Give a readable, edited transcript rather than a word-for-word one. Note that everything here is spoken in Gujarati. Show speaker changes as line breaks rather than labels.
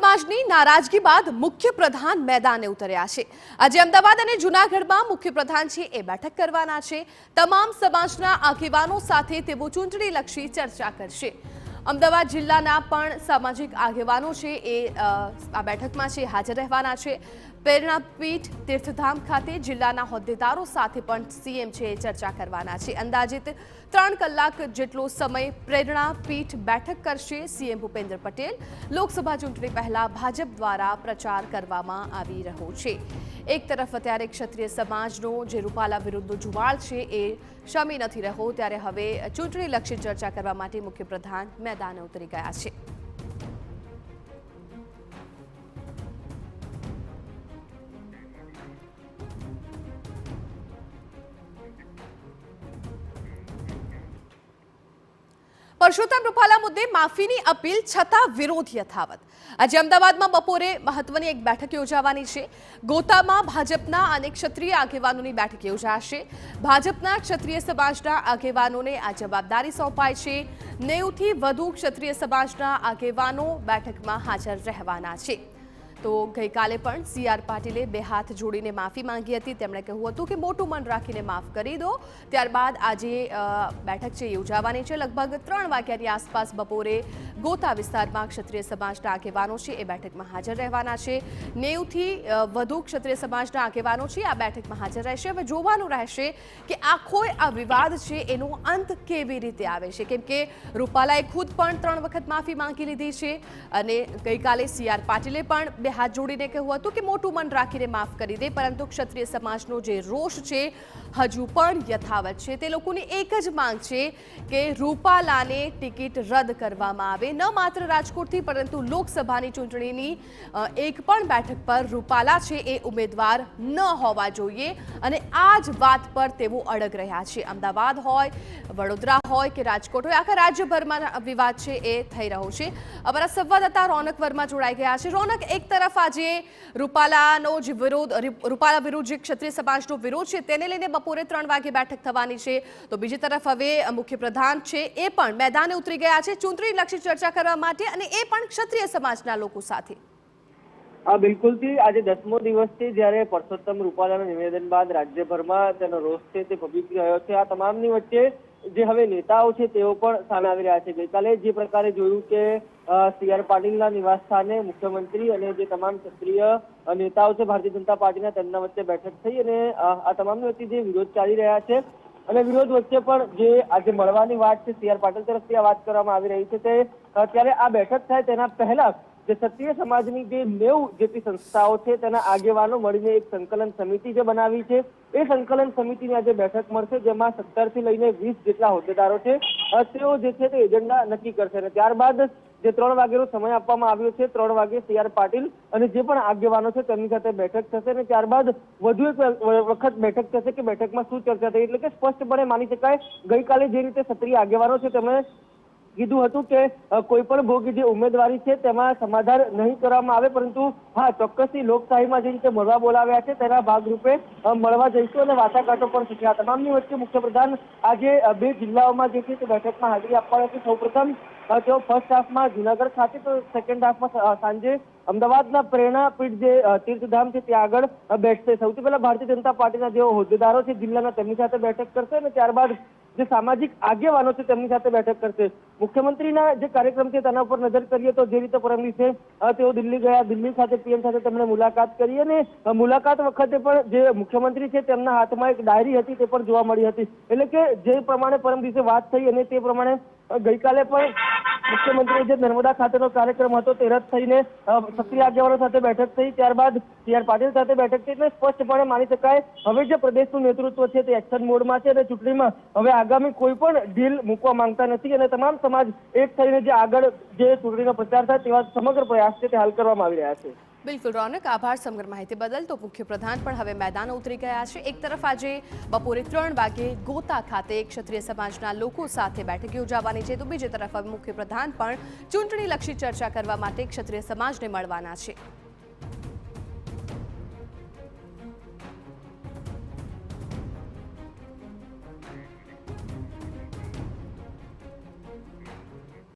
સમાજની નારાજગી બાદ મુખ્યપ્રધાન મેદાને ઉતર્યા છે। આજે અમદાવાદ અને જૂનાગઢમાં મુખ્યપ્રધાન છે એ બેઠક કરવાના છે। તમામ સમાજના આગેવાનો સાથે તેઓ ચૂંટણીલક્ષી ચર્ચા કરશે। અમદાવાદ જિલ્લાના પણ સામાજિક આગેવાનો છે એ આ બેઠકમાં છે હાજર રહેવાના છે। પ્રેરણાપીઠ તીર્થધામ ખાતે જિલ્લાના હોદ્દેદારો સાથે પણ સીએમ છે ચર્ચા કરવાના છે। અંદાજિત 3 કલાક જેટલો સમય પ્રેરણાપીઠ બેઠક કરશે। સીએમ ભૂપેન્દ્ર પટેલ લોકસભા ચૂંટણી પહેલા ભાજપ દ્વારા પ્રચાર કરવામાં આવી રહ્યો છે। એક તરફ અત્યારે ક્ષત્રિય સમાજનો જે રૂપાલા વિરુદ્ધનો જુવાળ છે એ શમી નથી રહ્યો, ત્યારે હવે ચૂંટણીલક્ષી ચર્ચા કરવા માટે મુખ્યપ્રધાન મેદાને ઉતરી ગયા છે। પરસોત્તમ રૂપાલા મુદ્દે માફીની અપીલ છતાં વિરોધ યથાવત। આજે અમદાવાદમાં બપોરે મહત્વની એક બેઠક યોજાવાની છે। ગોતામાં ભાજપના અને ક્ષત્રિય આગેવાનોની બેઠક યોજાશે। ભાજપના ક્ષત્રિય સમાજના આગેવાનોને આ જવાબદારી સોંપાઈ છે। 90 થી વધુ ક્ષત્રિય સમાજના આગેવાનો બેઠકમાં હાજર રહેવાના છે। તો ગઈકાલે પણ સીઆર પાટીલે બે હાથ જોડીને માફી માંગી હતી। તેમણે કહ્યું હતું કે મોટું મન રાખીને માફ કરી દો। ત્યારબાદ આજે બેઠક છે યોજાવાની છે। લગભગ 3 વાગ્યાની આસપાસ બપોરે ગોતા વિસ્તારમાં ક્ષત્રિય સમાજના આગેવાનો છે એ બેઠકમાં હાજર રહેવાના છે। 90 થી વધુ ક્ષત્રિય સમાજના આગેવાનો છે આ બેઠકમાં હાજર રહેશે। હવે જોવાનું રહેશે કે આખો આ વિવાદ છે એનો અંત કેવી રીતે આવે છે, કેમ કે રૂપાલાએ ખુદ પણ 3 વખત માફી માંગી લીધી છે અને ગઈકાલે સીઆર પાટીલે પણ બે હાથ જોડીને કહ્યું હતું કે મોટું મન રાખીને માફ કરી દે, પરંતુ ક્ષત્રિય સમાજનો જે રોષ છે હજુ પણ યથાવત છે। તે લોકોની એક જ માંગ છે કે રૂપાલાને ટિકિટ રદ કરવામાં આવે। ન માત્ર રાજકોટથી પરંતુ લોકસભાની ચૂંટણીની એક પણ બેઠક પર રૂપાલા છે એ ઉમેદવાર ન હોવા જોઈએ અને આ જ વાત પર તેઓ અડગ રહ્યા છે। અમદાવાદ હોય, વડોદરા હોય કે રાજકોટ હોય, આખા રાજ્યભરમાં વિવાદ છે એ થઈ રહ્યો છે। અમારા સંવાદદાતા રોનક વર્મા જોડાઈ ગયા છે। રોનક, એક તરફ આજે રૂપાલાનો જે રૂપાલા વિરુદ્ધ જે ક્ષત્રિય સમાજનો વિરોધ છે તેને લઈને બપોરે 3 વાગે બેઠક થવાની છે, તો બીજી તરફ હવે મુખ્યપ્રધાન છે એ પણ મેદાને ઉતરી ગયા છે ચૂંટણીલક્ષી ચર્ચા કરવા માટે, અને એ પણ ક્ષત્રિય સમાજના લોકો સાથે।
હા, બિલકુલથી આજે 10મો દિવસ છે જ્યારે પરસોત્તમ રૂપાલાના નિવેદન બાદ રાજ્યભરમાં તેનો રોષ છે તે ભભૂકી રહ્યો છે। આ તમામની વચ્ચે જે હવે નેતાઓ છે તેઓ પણ સામે આવી રહ્યા છે। ગઈકાલે જે પ્રકારે જોયું કે સીઆર પાટીલના નિવાસ સ્થાને મુખ્યમંત્રી અને જે તમામ ક્ષત્રિય નેતાઓ છે ભારતીય જનતા પાર્ટીના, તેમના વચ્ચે બેઠક થઈ અને આ તમામની વચ્ચે જે વિરોધ ચાલી રહ્યા છે અને વિરોધ વચ્ચે પણ જે આજે મળવાની વાત છે સીઆર પાટીલ તરફથી આ વાત કરવામાં આવી રહી છે તે ત્યારે આ બેઠક થાય તેના પહેલા જે ક્ષત્રિય સમાજની જે 90 જેટલી સંસ્થાઓ છે તેના આગેવાનો મળીને એક સંકલન સમિતિ જે બનાવી છે એ સંકલન સમિતિની આજે બેઠક મળશે, જેમાં 17 થી લઈને 20 જેટલા હોદ્દેદારો છે તેઓ જે છે તે એજન્ડા નક્કી કરશે અને ત્યારબાદ જે 3 વાગ્યાનો સમય આપવામાં આવ્યો છે, 3 વાગે સીઆર પાટીલ અને જે પણ આગેવાનો છે તેમની સાથે બેઠક થશે અને ત્યારબાદ વધુ એક વખત બેઠક થશે કે બેઠકમાં શું ચર્ચા થઈ, એટલે કે સ્પષ્ટપણે માની શકાય ગઈકાલે જે રીતે ક્ષત્રિય આગેવાનો છે તેમણે કીધું હતું કે કોઈ પણ ભોગી જે ઉમેદવારી છે તેમાં સમાધાન નહીં કરવામાં આવે, પરંતુ હા ચોક્કસથી લોકશાહીમાં જે રીતે મળવા બોલાવ્યા છે તેના ભાગરૂપે મળવા જઈશું અને વાટાઘાટો પણ થશે। આ તમામની વચ્ચે મુખ્યપ્રધાન આજે 2 જિલ્લાઓમાં જે છે તે બેઠકમાં હાજરી આપવાના છે। સૌપ્રથમ તેઓ ફર્સ્ટ હાફમાં જૂનાગઢ ખાતે, તો સેકન્ડ હાફમાં સાંજે અમદાવાદના પ્રેરણાપીઠ જે તીર્થધામ છે ત્યાં આગળ બેઠશે। સૌથી પહેલા ભારતીય જનતા પાર્ટીના જે હોદ્દેદારો છે જિલ્લાના તેમની સાથે બેઠક કરશે અને ત્યારબાદ જે સામાજિક આગેવાનો છે તેમની સાથે બેઠક કરશે। મુખ્યમંત્રીના જે કાર્યક્રમ છે તેના ઉપર નજર કરીએ તો જે રીતે પરમ દિવસે તેઓ દિલ્હી ગયા, દિલ્હી ખાતે પીએમ સાથે તેમણે મુલાકાત કરી અને મુલાકાત વખતે પણ જે મુખ્યમંત્રી છે તેમના હાથમાં એક ડાયરી હતી તે પણ જોવા મળી હતી, એટલે કે જે પ્રમાણે પરમ દિવસે વાત થઈ અને તે પ્રમાણે ગઈકાલે પણ મુખ્યમંત્રી જે નર્મદા ખાતેનો કાર્યક્રમ હતો તે રદ થઈને ક્ષત્રિય આગેવાનો સાથે બેઠક થઈ, ત્યારબાદ સીઆર પાટીલ સાથે બેઠક થઈ, એટલે સ્પષ્ટપણે માની શકાય હવે જે પ્રદેશનું નેતૃત્વ છે તે એક્શન મોડમાં છે અને ચૂંટણીમાં હવે આગામી કોઈ પણ ઢીલ મૂકવા માંગતા નથી અને તમામ સમાજ એક થઈને જે આગળ જે ચૂંટણીનો પ્રચાર થાય તેવા સમગ્ર પ્રયાસ છે તે હાલ કરવામાં આવી રહ્યા છે।
બિલકુલ રોનક, આભાર સમગ્ર માહિતી બદલ। તો મુખ્યપ્રધાન પણ હવે મેદાન ઉતરી ગયા છે। એક તરફ આજે બપોરે 3 વાગે ગોતા ખાતે ક્ષત્રિય સમાજના લોકો સાથે બેઠક યોજાવાની છે, તો બીજી તરફ હવે મુખ્યપ્રધાન પણ ચૂંટણીલક્ષી ચર્ચા કરવા માટે ક્ષત્રિય સમાજને મળવાના છે।